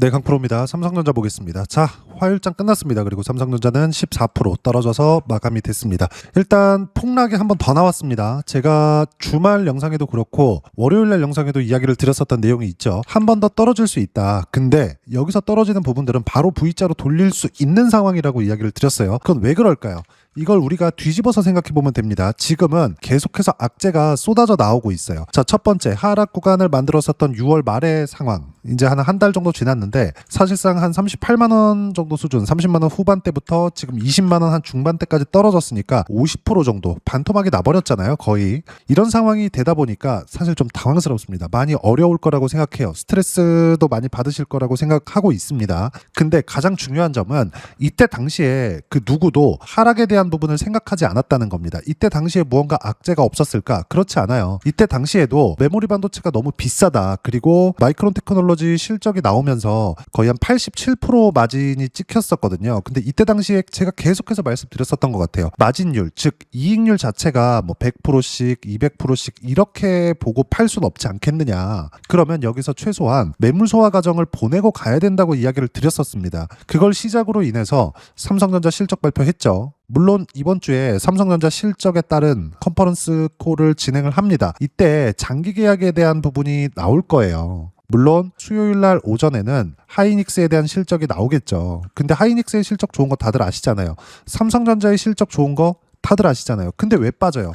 네, 강프로입니다. 삼성전자 보겠습니다. 자, 화요일장 끝났습니다. 그리고 삼성전자는 14% 떨어져서 마감이 됐습니다. 일단 폭락이 한 번 더 나왔습니다. 제가 주말 영상에도 그렇고 월요일날 영상에도 이야기를 드렸었던 내용이 있죠. 한 번 더 떨어질 수 있다. 근데 여기서 떨어지는 부분들은 바로 V자로 돌릴 수 있는 상황이라고 이야기를 드렸어요. 그건 왜 그럴까요? 이걸 우리가 뒤집어서 생각해 보면 됩니다. 지금은 계속해서 악재가 쏟아져 나오고 있어요. 자, 첫 번째 하락 구간을 만들었었던 6월 말의 상황. 이제 한 달 정도 지났는데 사실상 한 38만 원 정도 수준, 30만 원 후반대부터 지금 20만 원 한 중반대까지 떨어졌으니까 50% 정도 반토막이 나버렸잖아요. 거의. 이런 상황이 되다 보니까 사실 좀 당황스럽습니다. 많이 어려울 거라고 생각해요. 스트레스도 많이 받으실 거라고 생각하고 있습니다. 근데 가장 중요한 점은 이때 당시에 그 누구도 하락에 대한 부분을 생각하지 않았다는 겁니다. 이때 당시에 무언가 악재가 없었을까? 그렇지 않아요. 이때 당시에도 메모리 반도체가 너무 비싸다. 그리고 마이크론 테크놀로지 실적이 나오면서 거의 한 87% 마진이 찍혔었거든요. 근데 이때 당시에 제가 계속해서 말씀드렸었던 것 같아요. 마진율, 즉 이익률 자체가 뭐 100%씩 200%씩 이렇게 보고 팔 수는 없지 않겠느냐. 그러면 여기서 최소한 매물 소화 과정을 보내고 가야 된다고 이야기를 드렸었습니다. 그걸 시작으로 인해서 삼성전자 실적 발표했죠. 물론 이번 주에 삼성전자 실적에 따른 컨퍼런스 콜을 진행을 합니다. 이때 장기 계약에 대한 부분이 나올 거예요. 물론 수요일 날 오전에는 하이닉스에 대한 실적이 나오겠죠. 근데 하이닉스의 실적 좋은 거 다들 아시잖아요. 삼성전자의 실적 좋은 거 다들 아시잖아요. 근데 왜 빠져요?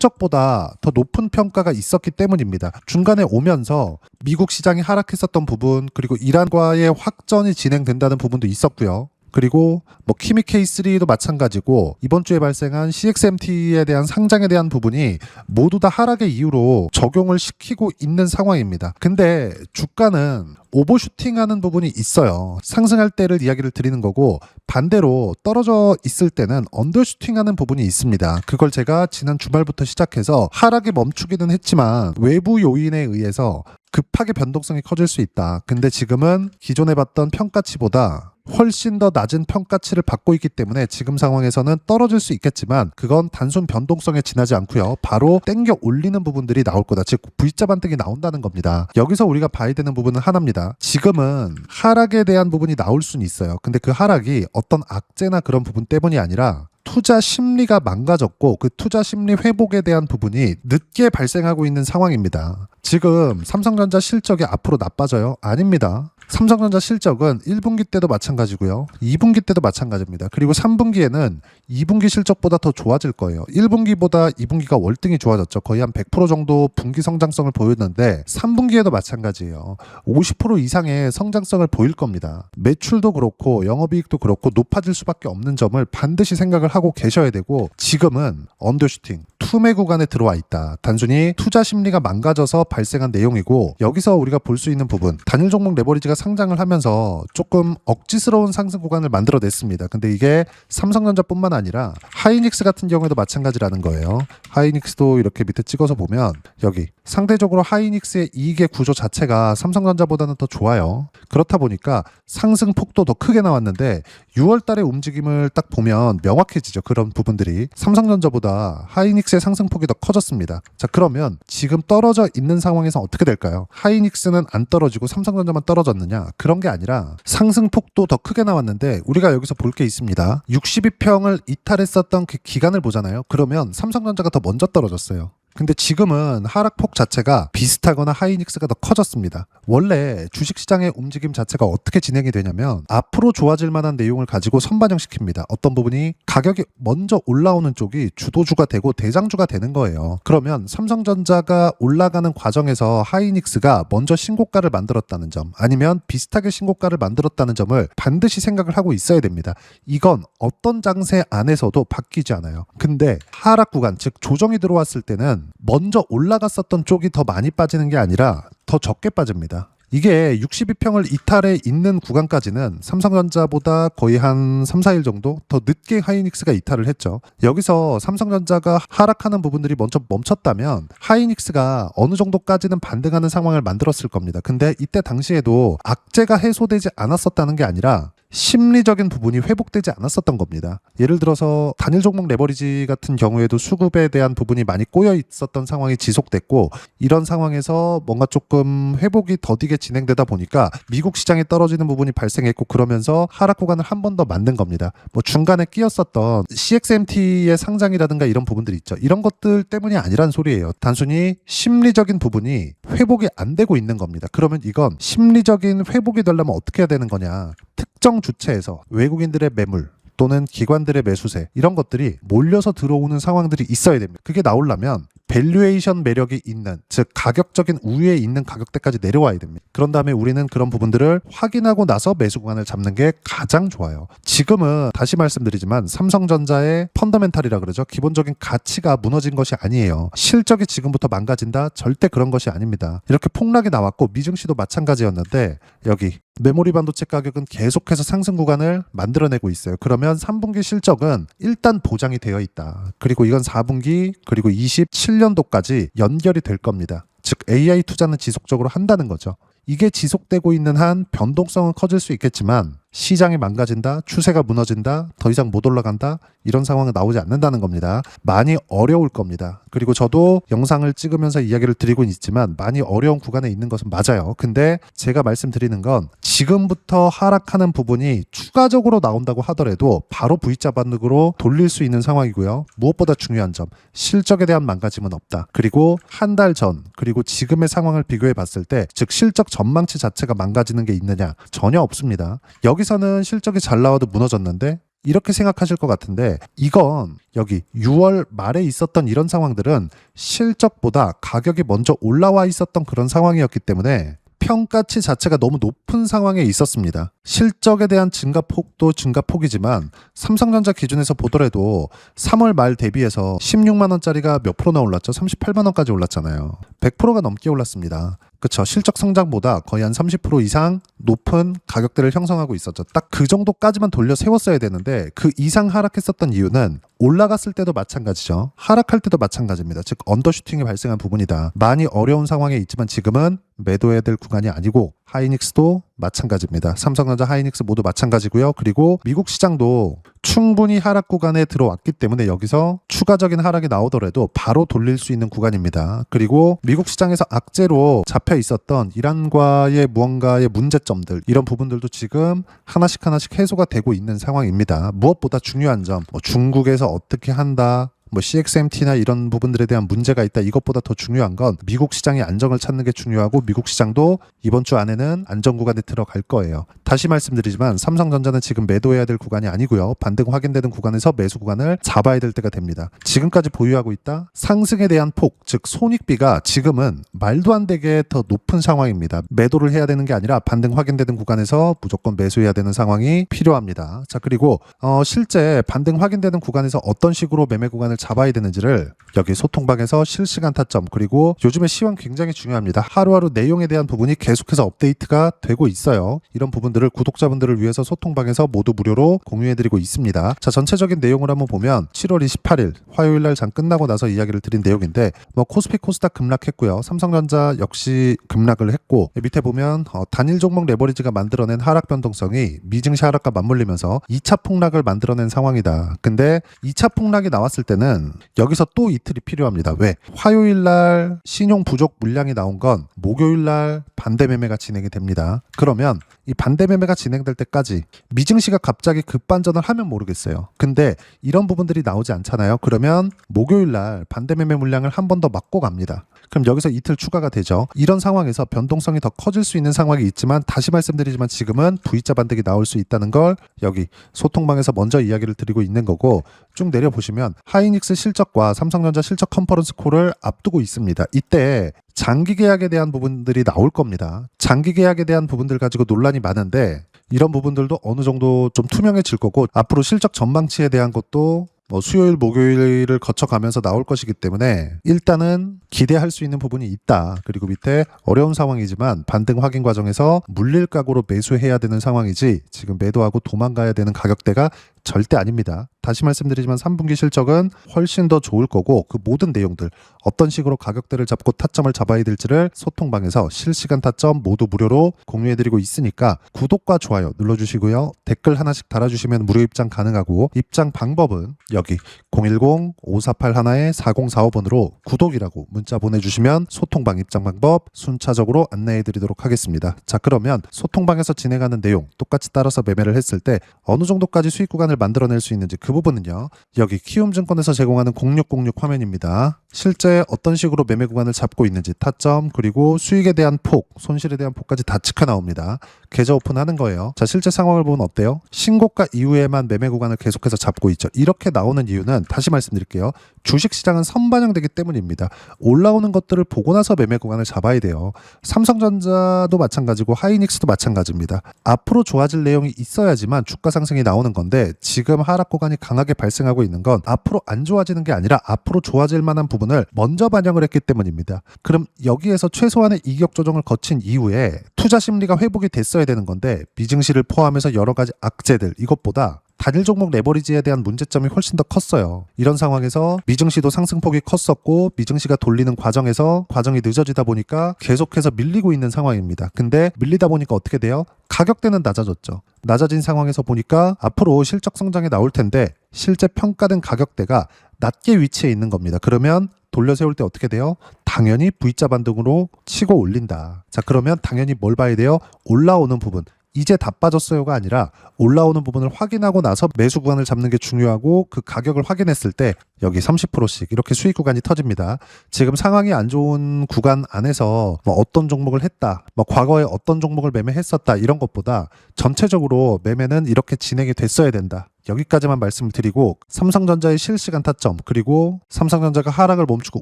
실적보다 더 높은 평가가 있었기 때문입니다. 중간에 오면서 미국 시장이 하락했었던 부분, 그리고 이란과의 확전이 진행된다는 부분도 있었고요. 그리고 뭐 키미 K3도 마찬가지고 이번 주에 발생한 CXMT에 대한 상장에 대한 부분이 모두 다 하락의 이유로 적용을 시키고 있는 상황입니다. 근데 주가는 오버슈팅하는 부분이 있어요. 상승할 때를 이야기를 드리는 거고 반대로 떨어져 있을 때는 언더슈팅하는 부분이 있습니다. 그걸 제가 지난 주말부터 시작해서 하락이 멈추기는 했지만 외부 요인에 의해서 급하게 변동성이 커질 수 있다. 근데 지금은 기존에 봤던 평가치보다 훨씬 더 낮은 평가치를 받고 있기 때문에 지금 상황에서는 떨어질 수 있겠지만 그건 단순 변동성에 지나지 않고요. 바로 땡겨 올리는 부분들이 나올 거다. 즉 V자 반등이 나온다는 겁니다. 여기서 우리가 봐야 되는 부분은 하나입니다. 지금은 하락에 대한 부분이 나올 수는 있어요. 근데 그 하락이 어떤 악재나 그런 부분 때문이 아니라 투자 심리가 망가졌고 그 투자 심리 회복에 대한 부분이 늦게 발생하고 있는 상황입니다. 지금 삼성전자 실적이 앞으로 나빠져요? 아닙니다. 삼성전자 실적은 1분기 때도 마찬가지고요. 2분기 때도 마찬가지입니다. 그리고 3분기에는 2분기 실적보다 더 좋아질 거예요. 1분기보다 2분기가 월등히 좋아졌죠. 거의 한 100% 정도 분기 성장성을 보였는데 3분기에도 마찬가지예요. 50% 이상의 성장성을 보일 겁니다. 매출도 그렇고 영업이익도 그렇고 높아질 수밖에 없는 점을 반드시 생각을 하고 계셔야 되고 지금은 언더슈팅, 투매 구간에 들어와 있다. 단순히 투자 심리가 망가져서 발생한 내용이고 여기서 우리가 볼 수 있는 부분 단일 종목 레버리지가 상장을 하면서 조금 억지스러운 상승 구간을 만들어냈습니다. 근데 이게 삼성전자뿐만 아니라 하이닉스 같은 경우에도 마찬가지라는 거예요. 하이닉스도 이렇게 밑에 찍어서 보면 여기 상대적으로 하이닉스의 이익의 구조 자체가 삼성전자보다는 더 좋아요. 그렇다 보니까 상승 폭도 더 크게 나왔는데 6월 달의 움직임을 딱 보면 명확해지죠. 그런 부분들이 삼성전자보다 하이닉스의 상승폭이 더 커졌습니다. 자, 그러면 지금 떨어져 있는 상황에서 어떻게 될까요? 하이닉스는 안 떨어지고 삼성전자만 떨어졌느냐? 그런 게 아니라 상승폭도 더 크게 나왔는데 우리가 여기서 볼 게 있습니다. 62평을 이탈했었던 그 기간을 보잖아요. 그러면 삼성전자가 더 먼저 떨어졌어요. 근데 지금은 하락폭 자체가 비슷하거나 하이닉스가 더 커졌습니다. 원래 주식시장의 움직임 자체가 어떻게 진행이 되냐면 앞으로 좋아질 만한 내용을 가지고 선반영시킵니다. 어떤 부분이 가격이 먼저 올라오는 쪽이 주도주가 되고 대장주가 되는 거예요. 그러면 삼성전자가 올라가는 과정에서 하이닉스가 먼저 신고가를 만들었다는 점 아니면 비슷하게 신고가를 만들었다는 점을 반드시 생각을 하고 있어야 됩니다. 이건 어떤 장세 안에서도 바뀌지 않아요. 근데 하락 구간, 즉 조정이 들어왔을 때는 먼저 올라갔었던 쪽이 더 많이 빠지는 게 아니라 더 적게 빠집니다. 이게 62평을 이탈해 있는 구간까지는 삼성전자보다 거의 한 3, 4일 정도 더 늦게 하이닉스가 이탈을 했죠. 여기서 삼성전자가 하락하는 부분들이 먼저 멈췄다면 하이닉스가 어느 정도까지는 반등하는 상황을 만들었을 겁니다. 근데 이때 당시에도 악재가 해소되지 않았었다는 게 아니라 심리적인 부분이 회복되지 않았었던 겁니다. 예를 들어서 단일 종목 레버리지 같은 경우에도 수급에 대한 부분이 많이 꼬여 있었던 상황이 지속됐고, 이런 상황에서 뭔가 조금 회복이 더디게 진행되다 보니까 미국 시장이 떨어지는 부분이 발생했고, 그러면서 하락 구간을 한 번 더 만든 겁니다. 뭐 중간에 끼었었던 CXMT의 상장이라든가 이런 부분들이 있죠. 이런 것들 때문이 아니란 소리예요. 단순히 심리적인 부분이 회복이 안 되고 있는 겁니다. 그러면 이건 심리적인 회복이 되려면 어떻게 해야 되는 거냐? 특정 주체에서 외국인들의 매물 또는 기관들의 매수세, 이런 것들이 몰려서 들어오는 상황들이 있어야 됩니다. 그게 나오려면 밸류에이션 매력이 있는, 즉 가격적인 우위에 있는 가격대까지 내려와야 됩니다. 그런 다음에 우리는 그런 부분들을 확인하고 나서 매수 구간을 잡는 게 가장 좋아요. 지금은 다시 말씀드리지만 삼성전자의 펀더멘탈이라 그러죠. 기본적인 가치가 무너진 것이 아니에요. 실적이 지금부터 망가진다? 절대 그런 것이 아닙니다. 이렇게 폭락이 나왔고 미증시도 마찬가지였는데, 여기 메모리 반도체 가격은 계속해서 상승 구간을 만들어내고 있어요. 그러면 3분기 실적은 일단 보장이 되어 있다. 그리고 이건 4분기 그리고 27년도까지 연결이 될 겁니다. 즉 AI 투자는 지속적으로 한다는 거죠. 이게 지속되고 있는 한 변동성은 커질 수 있겠지만 시장이 망가진다, 추세가 무너진다, 더 이상 못 올라간다, 이런 상황은 나오지 않는다는 겁니다. 많이 어려울 겁니다. 그리고 저도 영상을 찍으면서 이야기를 드리고 있지만 많이 어려운 구간에 있는 것은 맞아요. 근데 제가 말씀드리는 건 지금부터 하락하는 부분이 추가적으로 나온다고 하더라도 바로 V자 반등으로 돌릴 수 있는 상황이고요. 무엇보다 중요한 점, 실적에 대한 망가짐은 없다. 그리고 한 달 전, 그리고 지금의 상황을 비교해 봤을 때, 즉 실적 전망치 자체가 망가지는 게 있느냐? 전혀 없습니다. 여기서는 실적이 잘 나와도 무너졌는데, 이렇게 생각하실 것 같은데, 이건 여기 6월 말에 있었던 이런 상황들은 실적보다 가격이 먼저 올라와 있었던 그런 상황이었기 때문에 평가치 자체가 너무 높은 상황에 있었습니다. 실적에 대한 증가폭도 증가폭이지만 삼성전자 기준에서 보더라도 3월 말 대비해서 16만 원짜리가 몇 프로나 올랐죠? 38만 원까지 올랐잖아요. 100%가 넘게 올랐습니다. 그쵸? 실적 성장보다 거의 한 30% 이상 높은 가격대를 형성하고 있었죠. 딱 그 정도까지만 돌려 세웠어야 되는데 그 이상 하락했었던 이유는 올라갔을 때도 마찬가지죠. 하락할 때도 마찬가지입니다. 즉 언더슈팅이 발생한 부분이다. 많이 어려운 상황에 있지만 지금은 매도해야 될 구간이 아니고, 하이닉스도 마찬가지입니다. 삼성전자, 하이닉스 모두 마찬가지고요. 그리고 미국 시장도 충분히 하락 구간에 들어왔기 때문에 여기서 추가적인 하락이 나오더라도 바로 돌릴 수 있는 구간입니다. 그리고 미국 시장에서 악재로 잡혀 있었던 이란과의 무언가의 문제점들, 이런 부분들도 지금 하나씩 해소가 되고 있는 상황입니다. 무엇보다 중요한 점, 중국에서 어떻게 한다, CXMT나 이런 부분들에 대한 문제가 있다, 이것보다 더 중요한 건 미국 시장의 안정을 찾는 게 중요하고, 미국 시장도 이번 주 안에는 안정 구간에 들어갈 거예요. 다시 말씀드리지만 삼성전자는 지금 매도해야 될 구간이 아니고요. 반등 확인되는 구간에서 매수 구간을 잡아야 될 때가 됩니다. 지금까지 보유하고 있다? 상승에 대한 폭, 즉 손익비가 지금은 말도 안 되게 더 높은 상황입니다. 매도를 해야 되는 게 아니라 반등 확인되는 구간에서 무조건 매수해야 되는 상황이 필요합니다. 자, 그리고 실제 반등 확인되는 구간에서 어떤 식으로 매매 구간을 잡아야 되는지를 여기 소통방에서 실시간 타점, 그리고 요즘에 시황 굉장히 중요합니다. 하루하루 내용에 대한 부분이 계속해서 업데이트가 되고 있어요. 이런 부분들을 구독자분들을 위해서 소통방에서 모두 무료로 공유해드리고 있습니다. 자, 전체적인 내용을 한번 보면 7월 28일 화요일 날 장 끝나고 나서 이야기를 드린 내용인데, 코스피 코스닥 급락했고요. 삼성전자 역시 급락을 했고, 밑에 보면 단일 종목 레버리지가 만들어낸 하락 변동성이 미증시 하락과 맞물리면서 2차 폭락을 만들어낸 상황이다. 근데 2차 폭락이 나왔을 때는 여기서 또 이틀이 필요합니다. 왜? 화요일 날 신용 부족 물량이 나온 건 목요일 날 반대 매매가 진행이 됩니다. 그러면 이 반대 매매가 진행될 때까지 미증시가 갑자기 급반전을 하면 모르겠어요. 근데 이런 부분들이 나오지 않잖아요. 그러면 목요일 날 반대 매매 물량을 한 번 더 맞고 갑니다. 그럼 여기서 이틀 추가가 되죠. 이런 상황에서 변동성이 더 커질 수 있는 상황이 있지만, 다시 말씀드리지만 지금은 V자 반등이 나올 수 있다는 걸 여기 소통방에서 먼저 이야기를 드리고 있는 거고, 쭉 내려보시면 하이닉스 실적과 삼성전자 실적 컨퍼런스 콜을 앞두고 있습니다. 이때 장기 계약에 대한 부분들이 나올 겁니다. 장기 계약에 대한 부분들 가지고 논란이 많은데, 이런 부분들도 어느 정도 좀 투명해질 거고, 앞으로 실적 전망치에 대한 것도 수요일, 목요일을 거쳐가면서 나올 것이기 때문에 일단은 기대할 수 있는 부분이 있다. 그리고 밑에 어려운 상황이지만 반등 확인 과정에서 물릴 각오로 매수해야 되는 상황이지, 지금 매도하고 도망가야 되는 가격대가 절대 아닙니다. 다시 말씀드리지만 3분기 실적은 훨씬 더 좋을 거고 그 모든 내용들 어떤 식으로 가격대를 잡고 타점을 잡아야 될지를 소통방에서 실시간 타점 모두 무료로 공유해드리고 있으니까 구독과 좋아요 눌러주시고요. 댓글 하나씩 달아주시면 무료 입장 가능하고 입장 방법은 여기 010-5481-4045번으로 구독이라고 문자 보내주시면 소통방 입장 방법 순차적으로 안내해드리도록 하겠습니다. 자, 그러면 소통방에서 진행하는 내용 똑같이 따라서 매매를 했을 때 어느 정도까지 수익 구간을 만들어낼 수 있는지 그 부분은요. 여기 키움증권에서 제공하는 0606 화면입니다. 실제 어떤 식으로 매매 구간을 잡고 있는지 타점 그리고 수익에 대한 폭, 손실에 대한 폭까지 다 체크 나옵니다. 계좌 오픈하는 거예요. 자, 실제 상황을 보면 어때요? 신고가 이후에만 매매 구간을 계속해서 잡고 있죠. 이렇게 나오는 이유는 다시 말씀드릴게요. 주식시장은 선반영되기 때문입니다. 올라오는 것들을 보고 나서 매매 구간을 잡아야 돼요. 삼성전자도 마찬가지고 하이닉스도 마찬가지입니다. 앞으로 좋아질 내용이 있어야지만 주가 상승이 나오는 건데 지금 하락 구간이 강하게 발생하고 있는 건 앞으로 안 좋아지는 게 아니라 앞으로 좋아질 만한 부분을 먼저 반영을 했기 때문입니다. 그럼 여기에서 최소한의 이격 조정을 거친 이후에 투자 심리가 회복이 됐어야 되는 건데 미증시를 포함해서 여러 가지 악재들 이것보다 단일 종목 레버리지에 대한 문제점이 훨씬 더 컸어요. 이런 상황에서 미증시도 상승폭이 컸었고 미증시가 돌리는 과정에서 과정이 늦어지다 보니까 계속해서 밀리고 있는 상황입니다. 근데 밀리다 보니까 어떻게 돼요? 가격대는 낮아졌죠. 낮아진 상황에서 보니까 앞으로 실적 성장이 나올 텐데 실제 평가된 가격대가 낮게 위치해 있는 겁니다. 그러면 돌려 세울 때 어떻게 돼요? 당연히 V자 반등으로 치고 올린다. 자, 그러면 당연히 뭘 봐야 돼요? 올라오는 부분. 이제 다 빠졌어요가 아니라 올라오는 부분을 확인하고 나서 매수 구간을 잡는 게 중요하고 그 가격을 확인했을 때 여기 30%씩 이렇게 수익 구간이 터집니다. 지금 상황이 안 좋은 구간 안에서 뭐 어떤 종목을 했다, 뭐 과거에 어떤 종목을 매매했었다 이런 것보다 전체적으로 매매는 이렇게 진행이 됐어야 된다. 여기까지만 말씀을 드리고 삼성전자의 실시간 타점 그리고 삼성전자가 하락을 멈추고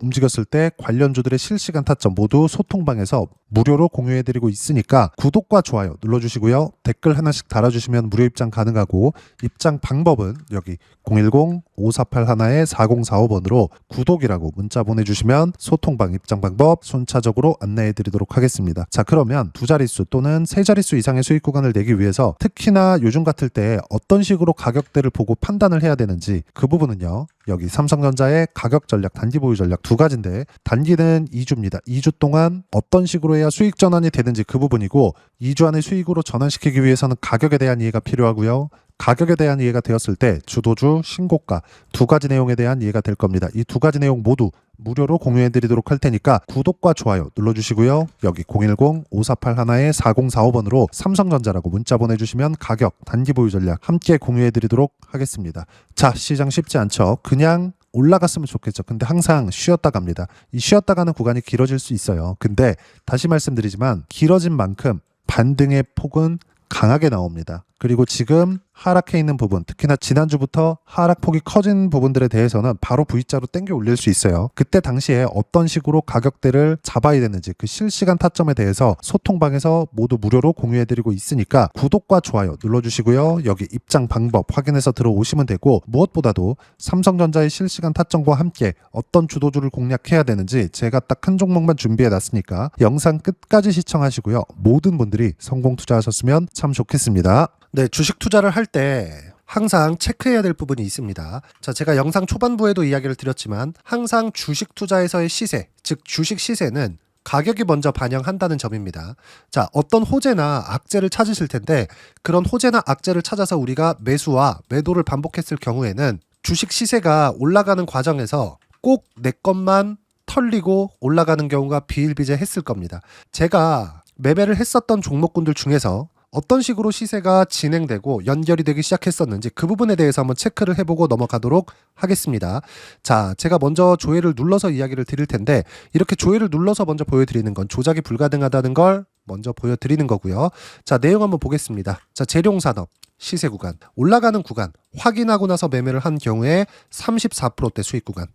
움직였을 때 관련주들의 실시간 타점 모두 소통방에서 무료로 공유해드리고 있으니까 구독과 좋아요 눌러주시고요. 댓글 하나씩 달아주시면 무료 입장 가능하고 입장 방법은 여기 010-5481-4045번으로 구독이라고 문자 보내주시면 소통방 입장 방법 순차적으로 안내해드리도록 하겠습니다. 자, 그러면 두 자릿수 또는 세 자릿수 이상의 수익 구간을 내기 위해서 특히나 요즘 같을 때 어떤 식으로 가격대를 보고 판단을 해야 되는지 그 부분은요. 여기 삼성전자의 가격 전략, 단기 보유 전략 두 가지인데 단기는 2주입니다. 2주 동안 어떤 식으로 해야 수익 전환이 되는지 그 부분이고 2주 안에 수익으로 전환시키기 위해서는 가격에 대한 이해가 필요하고요. 가격에 대한 이해가 되었을 때 주도주, 신고가 두 가지 내용에 대한 이해가 될 겁니다. 이 두 가지 내용 모두 무료로 공유해드리도록 할 테니까 구독과 좋아요 눌러주시고요. 여기 010-5481-4045번으로 삼성전자라고 문자 보내주시면 가격, 단기 보유 전략 함께 공유해드리도록 하겠습니다. 자, 시장 쉽지 않죠? 그냥 올라갔으면 좋겠죠. 근데 항상 쉬었다 갑니다. 이 쉬었다 가는 구간이 길어질 수 있어요. 근데 다시 말씀드리지만 길어진 만큼 반등의 폭은 강하게 나옵니다. 그리고 지금 하락해 있는 부분, 특히나 지난주부터 하락폭이 커진 부분들에 대해서는 바로 V자로 땡겨 올릴 수 있어요. 그때 당시에 어떤 식으로 가격대를 잡아야 되는지 그 실시간 타점에 대해서 소통방에서 모두 무료로 공유해드리고 있으니까 구독과 좋아요 눌러주시고요. 여기 입장 방법 확인해서 들어오시면 되고 무엇보다도 삼성전자의 실시간 타점과 함께 어떤 주도주를 공략해야 되는지 제가 딱 한 종목만 준비해놨으니까 영상 끝까지 시청하시고요. 모든 분들이 성공 투자하셨으면 참 좋겠습니다. 네, 주식 투자를 할 때 항상 체크해야 될 부분이 있습니다. 자, 제가 영상 초반부에도 이야기를 드렸지만 항상 주식 투자에서의 시세, 즉 주식 시세는 가격이 먼저 반영한다는 점입니다. 자, 어떤 호재나 악재를 찾으실 텐데 그런 호재나 악재를 찾아서 우리가 매수와 매도를 반복했을 경우에는 주식 시세가 올라가는 과정에서 꼭 내 것만 털리고 올라가는 경우가 비일비재했을 겁니다. 제가 매매를 했었던 종목군들 중에서 어떤 식으로 시세가 진행되고 연결이 되기 시작했었는지 그 부분에 대해서 한번 체크를 해보고 넘어가도록 하겠습니다. 자, 제가 먼저 조회를 눌러서 이야기를 드릴 텐데 이렇게 조회를 눌러서 먼저 보여드리는 건 조작이 불가능하다는 걸 먼저 보여드리는 거고요. 자, 내용 한번 보겠습니다. 자, 재룡산업 시세 구간, 올라가는 구간 확인하고 나서 매매를 한 경우에 34%대 수익 구간.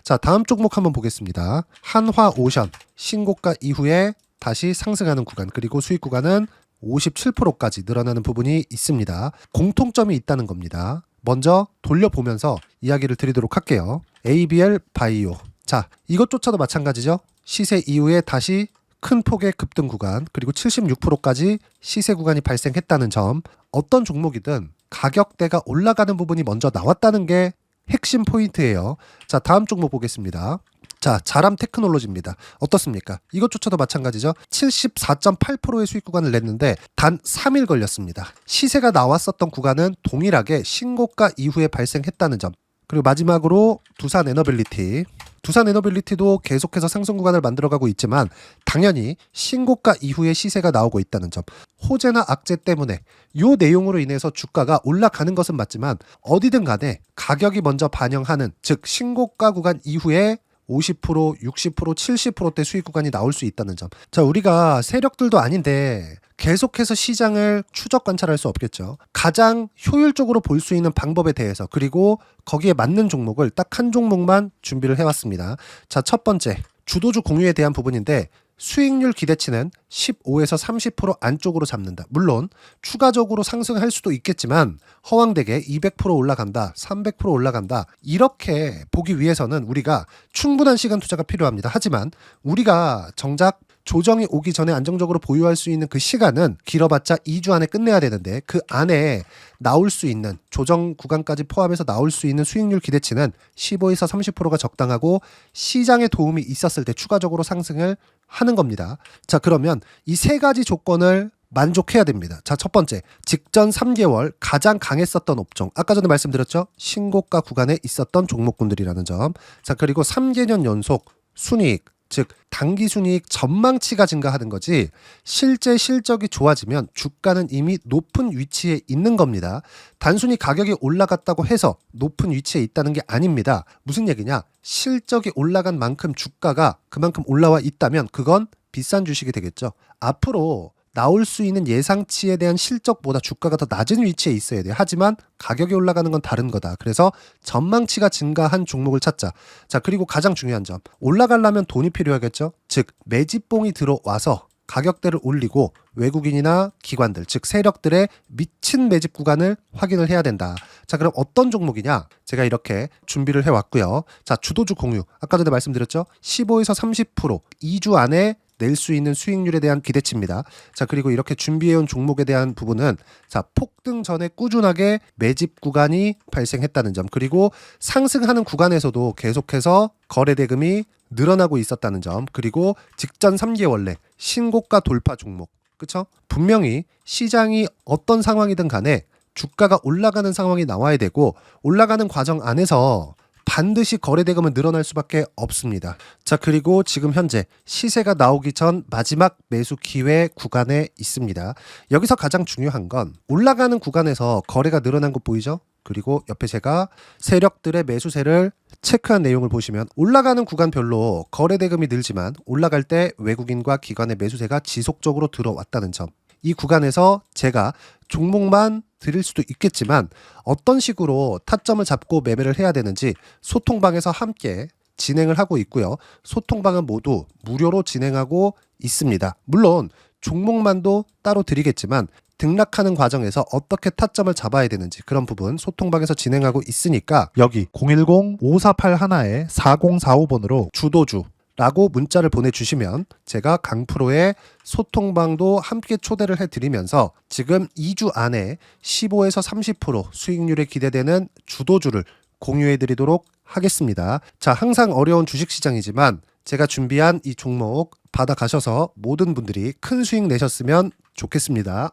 자, 다음 종목 한번 보겠습니다. 한화오션 신고가 이후에 다시 상승하는 구간, 그리고 수익 구간은 57%까지 늘어나는 부분이 있습니다. 공통점이 있다는 겁니다. 먼저 돌려보면서 이야기를 드리도록 할게요. ABL 바이오. 자, 이것조차도 마찬가지죠. 시세 이후에 다시 큰 폭의 급등 구간, 그리고 76%까지 시세 구간이 발생했다는 점. 어떤 종목이든 가격대가 올라가는 부분이 먼저 나왔다는 게 핵심 포인트예요. 자, 다음 종목 보겠습니다. 자, 자람 테크놀로지입니다. 어떻습니까? 이것조차도 마찬가지죠. 74.8%의 수익 구간을 냈는데 단 3일 걸렸습니다. 시세가 나왔었던 구간은 동일하게 신고가 이후에 발생했다는 점. 그리고 마지막으로 두산 에너빌리티. 두산 에너빌리티도 계속해서 상승 구간을 만들어가고 있지만 당연히 신고가 이후에 시세가 나오고 있다는 점. 호재나 악재 때문에 이 내용으로 인해서 주가가 올라가는 것은 맞지만 어디든 간에 가격이 먼저 반영하는, 즉 신고가 구간 이후에 50%, 60%, 70%대 수익 구간이 나올 수 있다는 점. 자, 우리가 세력들도 아닌데 계속해서 시장을 추적 관찰할 수 없겠죠. 가장 효율적으로 볼 수 있는 방법에 대해서, 그리고 거기에 맞는 종목을 딱 한 종목만 준비를 해왔습니다. 자, 첫 번째, 주도주 공유에 대한 부분인데 수익률 기대치는 15에서 30% 안쪽으로 잡는다. 물론 추가적으로 상승할 수도 있겠지만 허황되게 200% 올라간다, 300% 올라간다, 이렇게 보기 위해서는 우리가 충분한 시간 투자가 필요합니다. 하지만 우리가 정작 조정이 오기 전에 안정적으로 보유할 수 있는 그 시간은 길어봤자 2주 안에 끝내야 되는데, 그 안에 나올 수 있는, 조정 구간까지 포함해서 나올 수 있는 수익률 기대치는 15에서 30%가 적당하고 시장에 도움이 있었을 때 추가적으로 상승을 하는 겁니다. 자, 그러면 이 세 가지 조건을 만족해야 됩니다. 자, 첫 번째, 직전 3개월 가장 강했었던 업종. 아까 전에 말씀드렸죠? 신고가 구간에 있었던 종목군들이라는 점. 자, 그리고 3개년 연속 순이익, 즉 단기 순이익 전망치가 증가하는 거지 실제 실적이 좋아지면 주가는 이미 높은 위치에 있는 겁니다. 단순히 가격이 올라갔다고 해서 높은 위치에 있다는 게 아닙니다. 무슨 얘기냐? 실적이 올라간 만큼 주가가 그만큼 올라와 있다면 그건 비싼 주식이 되겠죠. 앞으로 나올 수 있는 예상치에 대한 실적보다 주가가 더 낮은 위치에 있어야 돼요. 하지만 가격이 올라가는 건 다른 거다. 그래서 전망치가 증가한 종목을 찾자. 자, 그리고 가장 중요한 점. 올라가려면 돈이 필요하겠죠. 즉 매집봉이 들어와서 가격대를 올리고 외국인이나 기관들, 즉 세력들의 미친 매집 구간을 확인을 해야 된다. 자, 그럼 어떤 종목이냐? 제가 이렇게 준비를 해왔고요. 자, 주도주 공유. 아까 전에 말씀드렸죠. 15에서 30% 2주 안에 낼 수 있는 수익률에 대한 기대치입니다. 자, 그리고 이렇게 준비해온 종목에 대한 부분은, 자, 폭등 전에 꾸준하게 매집 구간이 발생했다는 점, 그리고 상승하는 구간에서도 계속해서 거래 대금이 늘어나고 있었다는 점, 그리고 직전 3개월 내 신고가 돌파 종목. 그쵸? 분명히 시장이 어떤 상황이든 간에 주가가 올라가는 상황이 나와야 되고, 올라가는 과정 안에서 반드시 거래 대금은 늘어날 수밖에 없습니다. 자, 그리고 지금 현재 시세가 나오기 전 마지막 매수 기회 구간에 있습니다. 여기서 가장 중요한 건 올라가는 구간에서 거래가 늘어난 거 보이죠? 그리고 옆에 제가 세력들의 매수세를 체크한 내용을 보시면 올라가는 구간별로 거래 대금이 늘지만 올라갈 때 외국인과 기관의 매수세가 지속적으로 들어왔다는 점. 이 구간에서 제가 종목만 드릴 수도 있겠지만 어떤 식으로 타점을 잡고 매매를 해야 되는지 소통방에서 함께 진행을 하고 있고요. 소통방은 모두 무료로 진행하고 있습니다. 물론 종목만도 따로 드리겠지만 등락하는 과정에서 어떻게 타점을 잡아야 되는지 그런 부분 소통방에서 진행하고 있으니까 여기 010-5481-4045번으로 주도주 라고 문자를 보내주시면 제가 강프로의 소통방도 함께 초대를 해드리면서 지금 2주 안에 15에서 30% 수익률에 기대되는 주도주를 공유해드리도록 하겠습니다. 자, 항상 어려운 주식시장이지만 제가 준비한 이 종목 받아가셔서 모든 분들이 큰 수익 내셨으면 좋겠습니다.